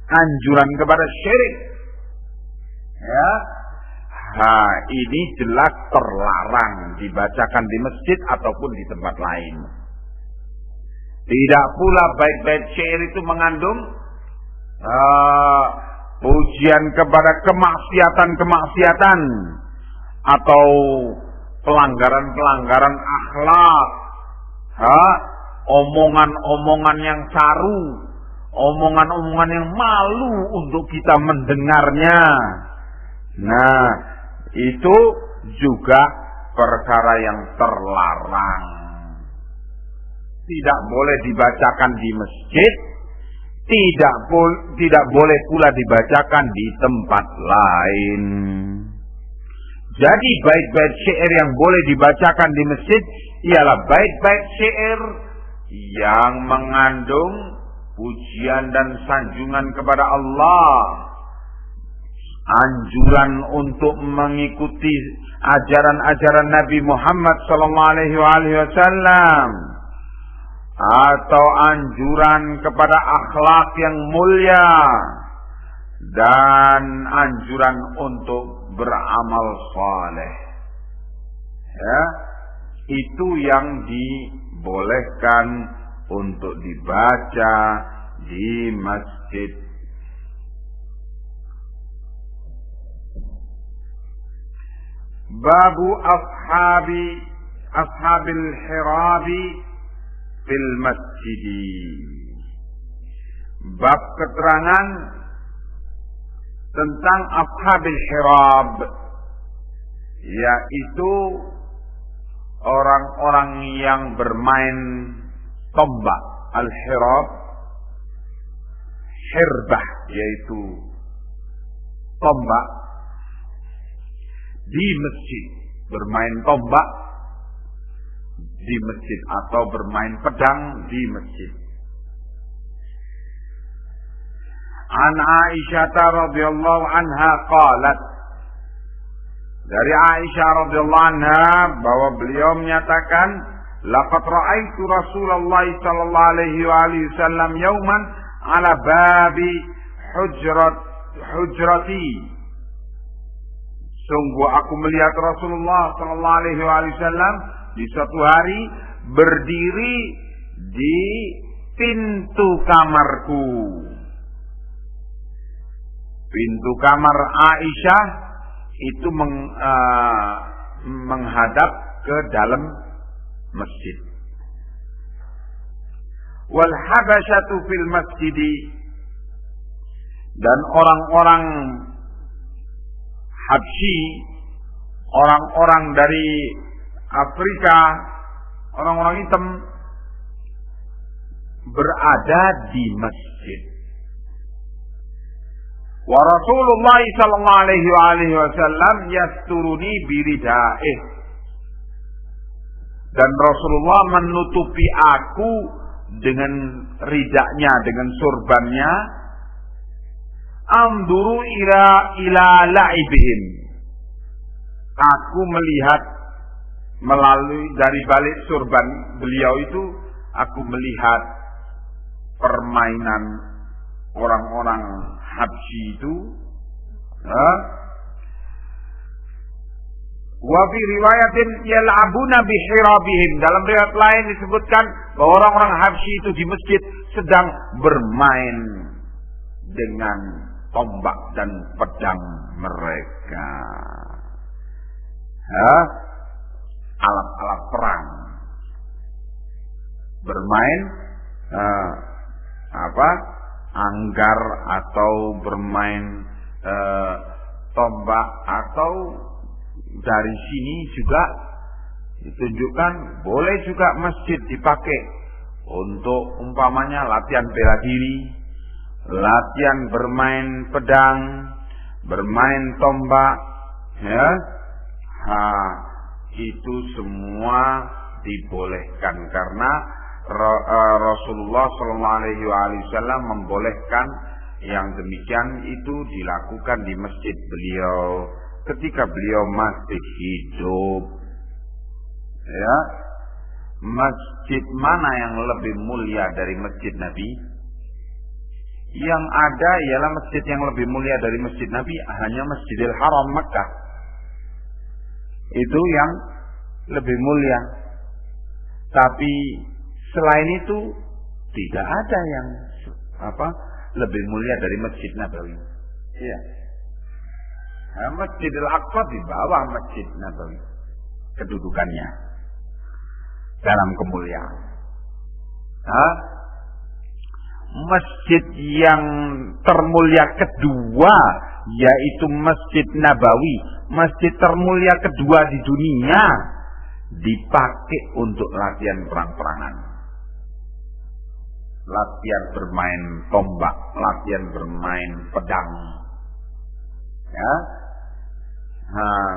anjuran kepada syirik. Ya, nah, ini jelas terlarang dibacakan di masjid ataupun di tempat lain. Tidak pula bait-bait syair itu mengandung pujian kepada kemaksiatan-kemaksiatan atau pelanggaran-pelanggaran akhlak, omongan-omongan yang saru, omongan-omongan yang malu untuk kita mendengarnya. Nah, itu juga perkara yang terlarang. Tidak boleh dibacakan di masjid, tidak boleh pula dibacakan di tempat lain. Jadi bait-bait syair yang boleh dibacakan di masjid ialah bait-bait syair yang mengandung pujian dan sanjungan kepada Allah, anjuran untuk mengikuti ajaran-ajaran Nabi Muhammad SAW, atau anjuran kepada akhlak yang mulia, dan anjuran untuk beramal saleh. Ya, itu yang dibolehkan untuk dibaca di masjid. Babu ashabil hirabi fil masjidi. Bab keterangan tentang ashabil hirab, yaitu orang-orang yang bermain tombak. Al-hirab, hirbah, yaitu tombak, di masjid. Bermain tombak di masjid atau bermain pedang di masjid. An Aisyah radhiyallahu anha qalat, dari Aisyah radhiyallahu anha bahwa beliau menyatakan, laqad ra'aitu Rasulullah sallallahu alaihi wasallam yauman ala babi hujrati. Sungguh aku melihat Rasulullah sallallahu alaihi wasallam di suatu hari berdiri di pintu kamarku. Pintu kamar Aisyah itu menghadap ke dalam masjid. Wal habasyatu fil masjidi, dan orang-orang Habsyi, orang-orang dari Afrika, orang-orang hitam, berada di masjid. Wa Rasulullah sallallahu alaihi wasallam yasturuni biridaih, dan Rasulullah menutupi aku dengan ridaknya, dengan surbannya. Anduru ila la'ibihim, aku melihat melalui dari balik surban beliau itu, aku melihat permainan orang-orang Habsyi itu. Wa fi riwayatin yal'abuna bihirabihim, dalam riwayat lain disebutkan bahwa orang-orang Habsyi itu di masjid sedang bermain dengan tombak dan pedang mereka. Alat-alat perang, bermain anggar atau bermain tombak, atau dari sini juga ditunjukkan boleh juga masjid dipakai untuk umpamanya latihan bela diri, latihan bermain pedang, bermain tombak, ya. Itu semua dibolehkan karena Rasulullah SAW membolehkan yang demikian itu dilakukan di masjid beliau ketika beliau masih hidup. Ya, masjid mana yang lebih mulia dari masjid Nabi? Yang ada ialah masjid yang lebih mulia dari masjid Nabi hanya Masjidil Haram Makkah. Itu yang lebih mulia. Tapi selain itu tidak ada yang lebih mulia dari Masjid Nabawi. Iya. Nah, Masjidil Aqsa di bawah Masjid Nabawi kedudukannya dalam kemuliaan. Masjid yang termulia kedua yaitu Masjid Nabawi, masjid termulia kedua di dunia, dipakai untuk latihan perang-perangan, latihan bermain tombak, latihan bermain pedang. Ya, nah,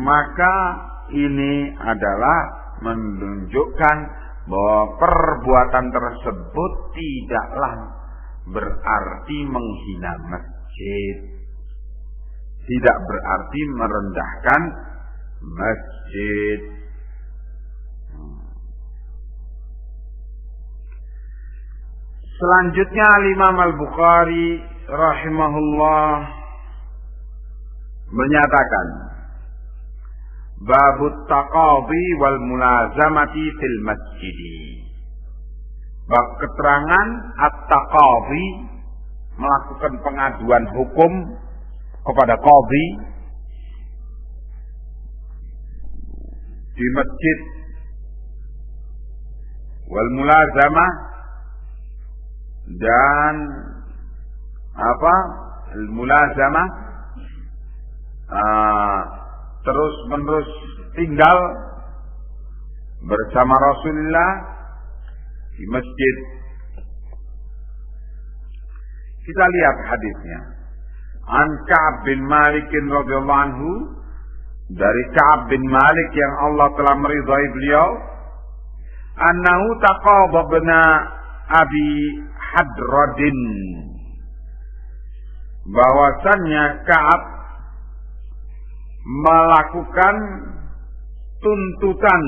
maka ini adalah menunjukkan bahwa perbuatan tersebut tidaklah berarti menghina masjid, tidak berarti merendahkan masjid. Selanjutnya Imam Al-Bukhari rahimahullah menyatakan babut taqadhi wal mulazamati fil masjid. Bab keterangan at-taqadhi, melakukan pengaduan hukum kepada qadhi di masjid, wal mulazamah, dan al-mulazamah terus menerus tinggal bersama Rasulullah di masjid. Kita lihat hadisnya. An Ka'ab bin Malik radhiyallahu anhu, dari Ka'ab bin Malik yang Allah telah meridhai beliau, annahu taqababna Abi Hadradin, bahwasannya Ka'ab melakukan tuntutan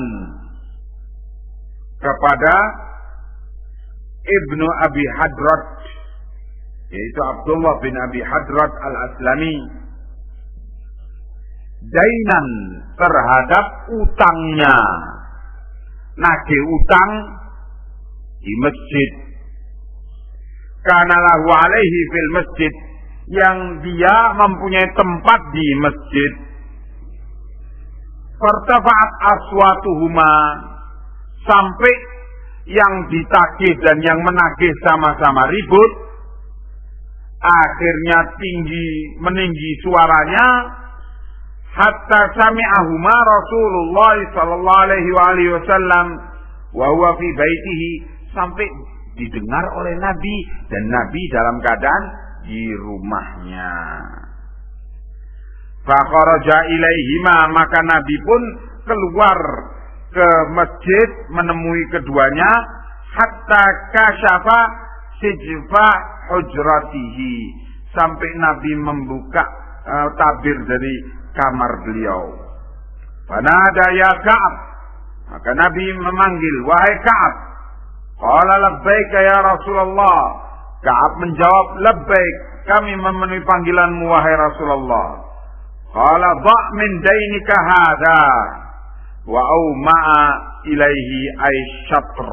kepada Ibnu Abi Hadrad, yaitu Abdullah bin Abi Hadrad al-Aslami, dainan, terhadap utangnya, nagih utang di masjid, karena lahu alaihi fil masjid, yang dia mempunyai tempat di masjid. Fartafa'at aswatuhuma, sampai yang ditagih dan yang menagih sama-sama ribut, akhirnya meninggi suaranya, hatta sami'ahuma Rasulullah sallallahu alaihi wasallam wa huwa fi baitihi, sampai didengar oleh Nabi dan Nabi dalam keadaan di rumahnya. Fa kharaja ilaihima, maka Nabi pun keluar ke masjid menemui keduanya, hatta kasyafa sijfa hujratihi, sampai Nabi membuka tabir dari kamar beliau. Fanada ya Ka'ab, maka Nabi memanggil, wahai Ka'ab. Qala labbaika ya Rasulullah. Ka'ab menjawab, labbaik, kami memenuhi panggilanmu wahai Rasulullah. Qala dha' min dainika hadha wa auma'a ilaihi ay syatr.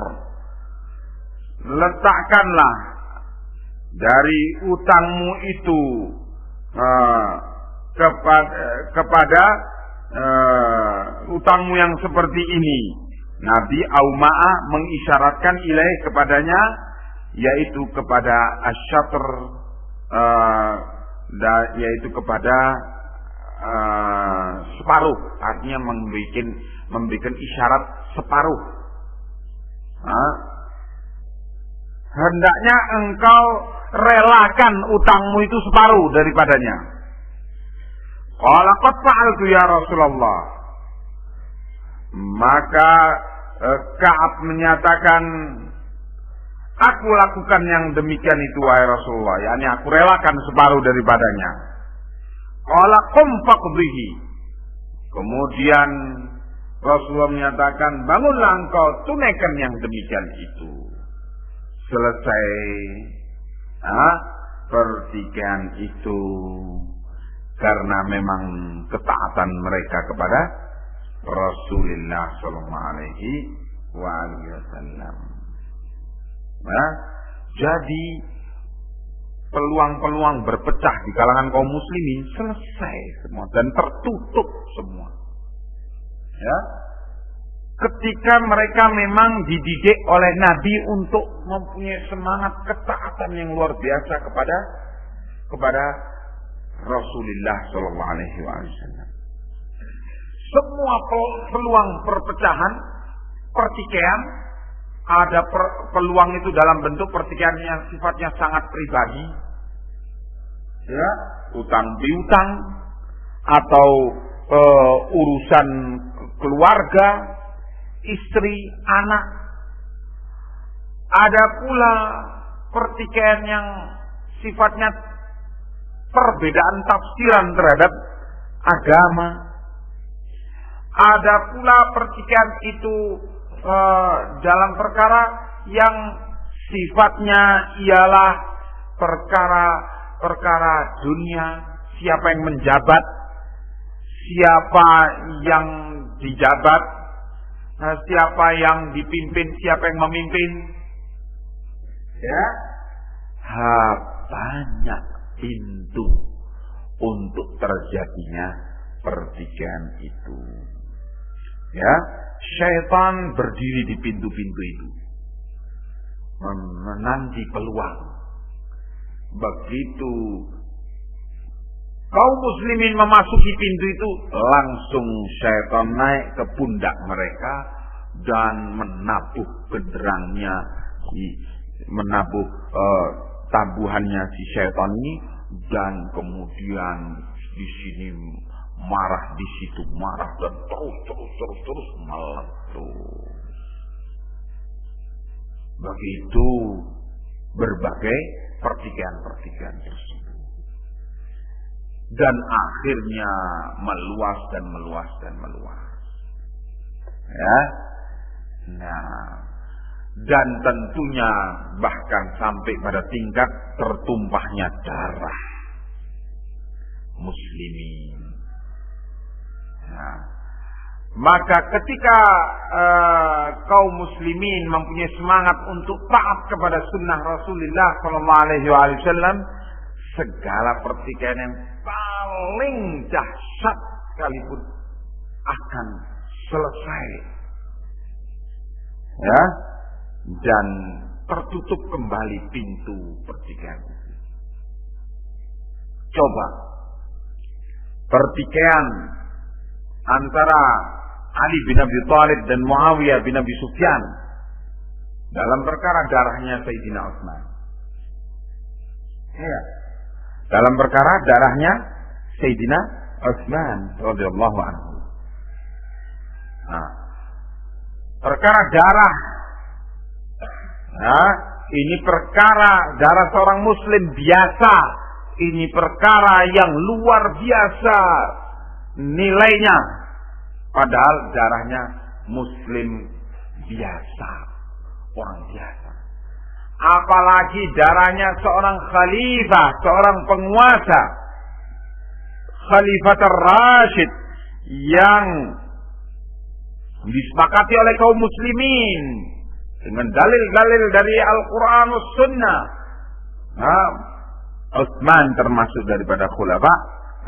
Letakkanlah dari utangmu itu kepada utangmu yang seperti ini. Nabi auma'a mengisyaratkan ilaih kepadanya, yaitu kepada asyatr, yaitu kepada separuh, artinya membuat isyarat separuh. Hendaknya engkau relakan utangmu itu separuh daripadanya. Qala qad fa'altu ya Rasulullah. Maka Ka'ab menyatakan, aku lakukan yang demikian itu wahai Rasulullah, yakni aku relakan separuh daripadanya. Qala qum faqdihi. Kemudian Rasulullah menyatakan, bangunlah engkau tunaikan yang demikian itu. Selesai pertikaian itu, karena memang ketaatan mereka kepada Rasulullah sallallahu alaihi wasallam. Jadi peluang-peluang berpecah di kalangan kaum muslimin selesai semua dan tertutup semua. Ya. Ketika mereka memang dididik oleh Nabi untuk mempunyai semangat ketaatan yang luar biasa kepada Rasulullah sallallahu alaihi wasallam. Semua peluang perpecahan, pertikaian, ada peluang itu dalam bentuk pertikaian yang sifatnya sangat pribadi, ya, utang piutang atau urusan keluarga, istri, anak. Ada pula pertikaian yang sifatnya perbedaan tafsiran terhadap agama. Ada pula pertikaian itu dalam perkara yang sifatnya ialah perkara dunia, siapa yang menjabat, siapa yang dijabat, siapa yang dipimpin, siapa yang memimpin. Ya, banyak pintu untuk terjadinya pertikaian itu. Ya, syaitan berdiri di pintu-pintu itu, menanti peluang. Begitu kaum muslimin memasuki pintu itu, langsung syaitan naik ke pundak mereka dan menabuh genderangnya, menabuh tabuhannya si syaitan ini, dan kemudian di sini marah, di situ marah, dan terus meletus. Begitu berbagai pertikaian tersebut, dan akhirnya meluas dan meluas dan meluas. Ya, nah, dan tentunya bahkan sampai pada tingkat tertumpahnya darah muslimin. Nah, maka ketika kaum muslimin mempunyai semangat untuk taat kepada sunnah Rasulullah sallallahu alaihi wasallam, segala pertikaian yang paling dahsyat sekalipun akan selesai. Ya, dan tertutup kembali pintu pertikaian itu. Coba pertikaian antara Ali bin Abi Thalib dan Muawiyah bin Abi Sufyan dalam perkara darahnya Sayyidina Utsman. Ya, dalam perkara darahnya Sayyidina Utsman radhiyallahu anhu. Nah, perkara darah, nah, ini perkara darah seorang muslim biasa. Ini perkara yang luar biasa nilainya, padahal darahnya muslim biasa, orang biasa. Apalagi darahnya seorang khalifah, seorang penguasa, Khalifah Ar-Rasyid, yang disepakati oleh kaum muslimin dengan dalil-dalil dari Al-Quran dan Sunnah. Nah, Utsman termasuk daripada Khulafa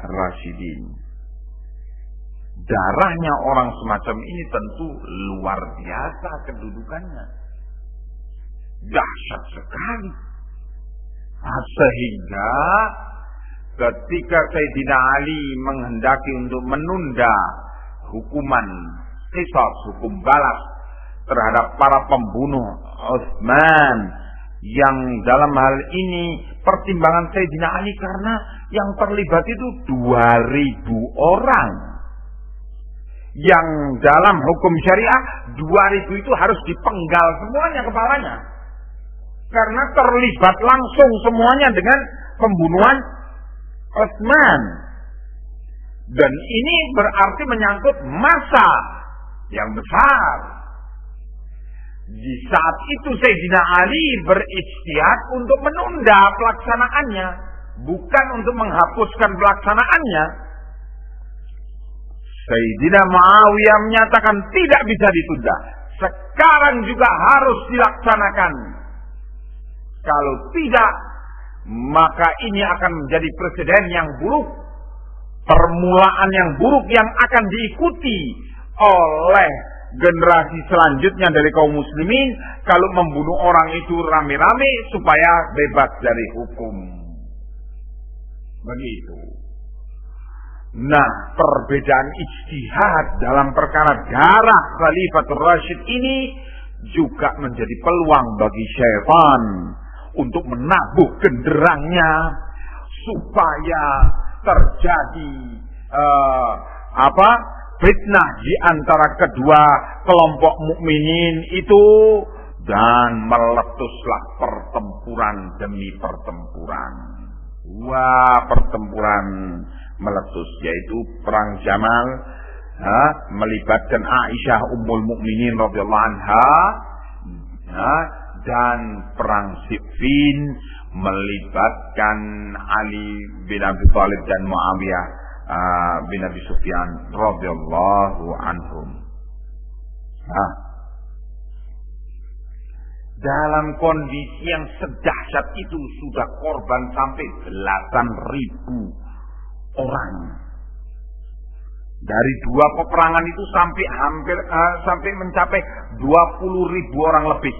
Ar-Rasyidin. Darahnya orang semacam ini tentu luar biasa kedudukannya, dahsyat sekali. Sehingga ketika Sayyidina Ali menghendaki untuk menunda hukuman qisas, hukum balas terhadap para pembunuh Utsman, yang dalam hal ini pertimbangan Sayyidina Ali karena yang terlibat itu 2.000 orang. Yang dalam hukum syariah 2.000 itu harus dipenggal semuanya kepalanya, karena terlibat langsung semuanya dengan pembunuhan Utsman. Dan ini berarti menyangkut masa yang besar. Di saat itu Sayyidina Ali berijtihad untuk menunda pelaksanaannya, bukan untuk menghapuskan pelaksanaannya. Sayyidina Muawiyah menyatakan tidak bisa ditunda. Sekarang juga harus dilaksanakan. Kalau tidak, maka ini akan menjadi presiden yang buruk. Permulaan yang buruk yang akan diikuti oleh generasi selanjutnya dari kaum muslimin kalau membunuh orang itu rame-rame supaya bebas dari hukum. Begitu. Nah, perbedaan ijtihad dalam perkara darah Khalifatul Rasyid ini juga menjadi peluang bagi syaitan untuk menabuh genderangnya supaya terjadi fitnah di antara kedua kelompok mukminin itu, dan meletuslah pertempuran demi pertempuran. Pertempuran meletus, yaitu perang Jamal melibatkan Aisyah Ummul Mukminin radhiyallahu anha, dan perang Siffin melibatkan Ali bin Abi Thalib dan Muawiyah bin Abi Sufyan radhiyallahu anhum. Dalam kondisi yang sedahsyat itu sudah korban sampai belasan ribu orang. Dari dua peperangan itu sampai mencapai 20.000 orang lebih.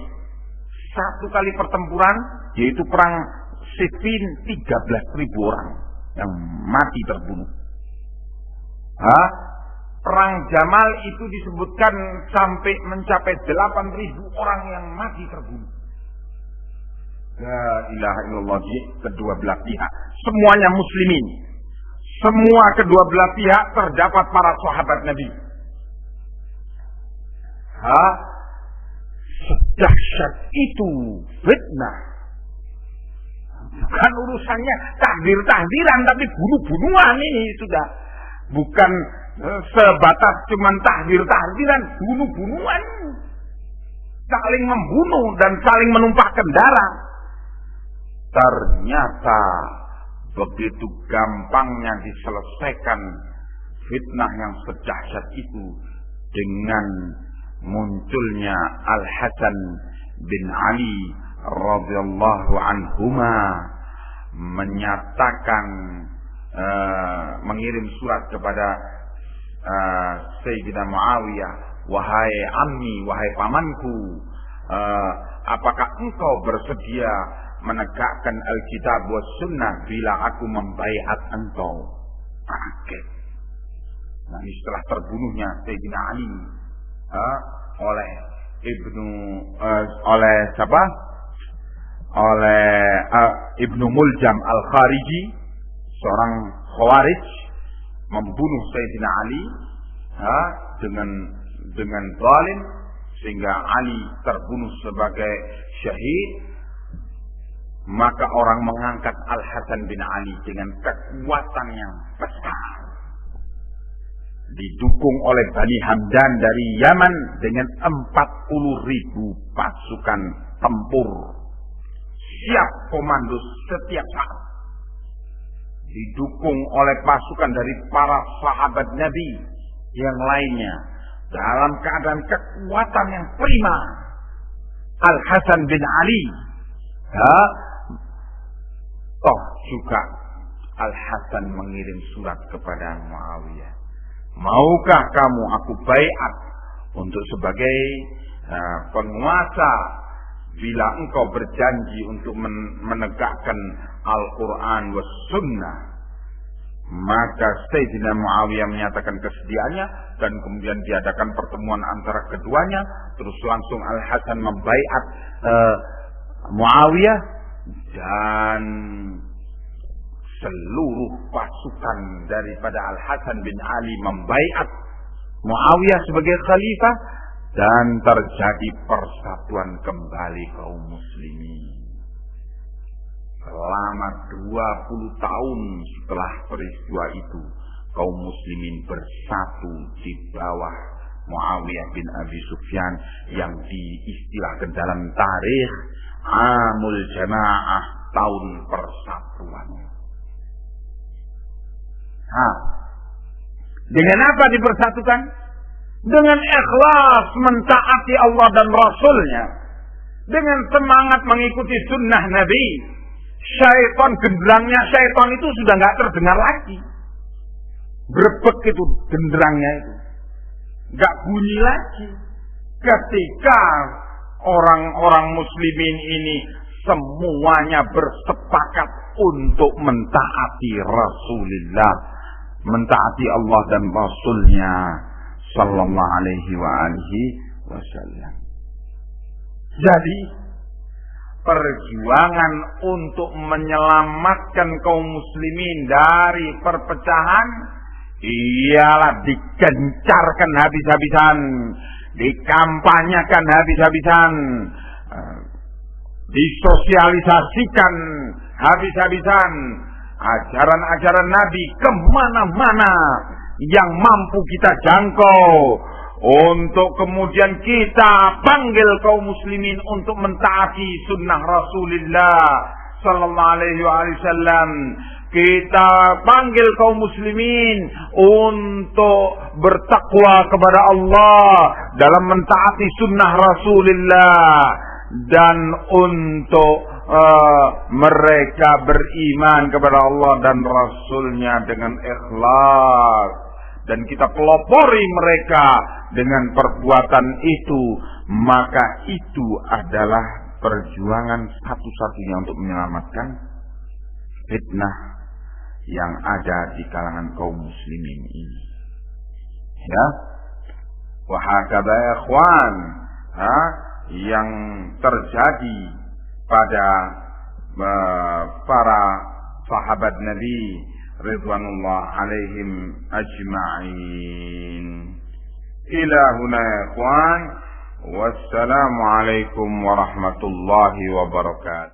Satu kali pertempuran, yaitu perang Siffin, 13.000 orang yang mati terbunuh. Perang Jamal itu disebutkan sampai mencapai 8.000 orang yang mati terbunuh. La ilaha illallah. Kedua belah pihak semuanya muslimin. Semua kedua belah pihak terdapat para sahabat Nabi. Sedahsyat itu fitnah. Bukan urusannya tahdir-tahdiran, tapi bunuh-bunuhan ini sudah. Bukan sebatas cuman tahdir-tahdiran, bunuh-bunuhan. Saling membunuh dan saling menumpahkan darah. Ternyata begitu gampangnya diselesaikan fitnah yang sedahsyat itu dengan munculnya Al-Hasan bin Ali radhiyallahu anhuma menyatakan, mengirim surat kepada Sayyidina Muawiyah, wahai ammi, wahai pamanku, apakah engkau bersedia menegakkan Alkitab wa Sunnah bila aku membaiat engkau? Kaget. Nah, setelah terbunuhnya Sayyidina Ali oleh siapa? Oleh Ibnu Muljam Al-Khariji, seorang Khawarij, membunuh Sayyidina Ali dengan zalim sehingga Ali terbunuh sebagai syahid. Maka orang mengangkat Al-Hasan bin Ali dengan kekuatan yang besar, didukung oleh Bani Hamdan dari Yaman dengan 40.000 pasukan tempur siap komando setiap saat, didukung oleh pasukan dari para sahabat Nabi yang lainnya dalam keadaan kekuatan yang prima. Al-Hasan bin Ali toh juga Al-Hasan mengirim surat kepada Muawiyah, maukah kamu aku baiat untuk sebagai penguasa bila engkau berjanji untuk menegakkan Al-Quran was Sunnah? Maka Sayyidina Muawiyah menyatakan kesediaannya, dan kemudian diadakan pertemuan antara keduanya. Terus langsung Al-Hasan membaiat Muawiyah, dan seluruh pasukan daripada Al-Hasan bin Ali membaiat Muawiyah sebagai khalifah, dan terjadi persatuan kembali kaum muslimin. Selama 20 tahun setelah peristiwa itu, kaum muslimin bersatu di bawah Muawiyah bin Abi Sufyan yang diistilahkan dalam tarikh Amul Jamaah, tahun persatuan. Dengan apa dipersatukan? Dengan ikhlas mentaati Allah dan Rasulnya, dengan semangat mengikuti sunnah Nabi. Syaitan, genderangnya syaitan itu sudah nggak terdengar lagi. Berebek itu genderangnya itu, nggak bunyi lagi. Ketika orang-orang muslimin ini semuanya bersepakat untuk mentaati Rasulullah, mentaati Allah dan Rasulnya sallallahu alaihi wasallam. Jadi perjuangan untuk menyelamatkan kaum muslimin dari perpecahan ialah digencarkan habis-habisan, dikampanyekan habis-habisan, disosialisasikan habis-habisan ajaran-ajaran Nabi kemana-mana yang mampu kita jangkau, untuk kemudian kita panggil kaum muslimin untuk mentaati sunnah Rasulullah sallallahu alaihi wasallam. Kita panggil kaum muslimin untuk bertakwa kepada Allah dalam mentaati sunnah Rasulullah, dan untuk mereka beriman kepada Allah dan Rasulnya dengan ikhlas, dan kita pelopori mereka dengan perbuatan itu, maka itu adalah perjuangan satu-satunya untuk menyelamatkan fitnah yang ada di kalangan kaum muslimin ini. Ya, wahakadha ikhwan, yang terjadi pada para sahabat Nabi ridwanullah alaihim ajma'in. Ila huna ikhwan, wassalamu alaikum warahmatullahi wabarakatuh.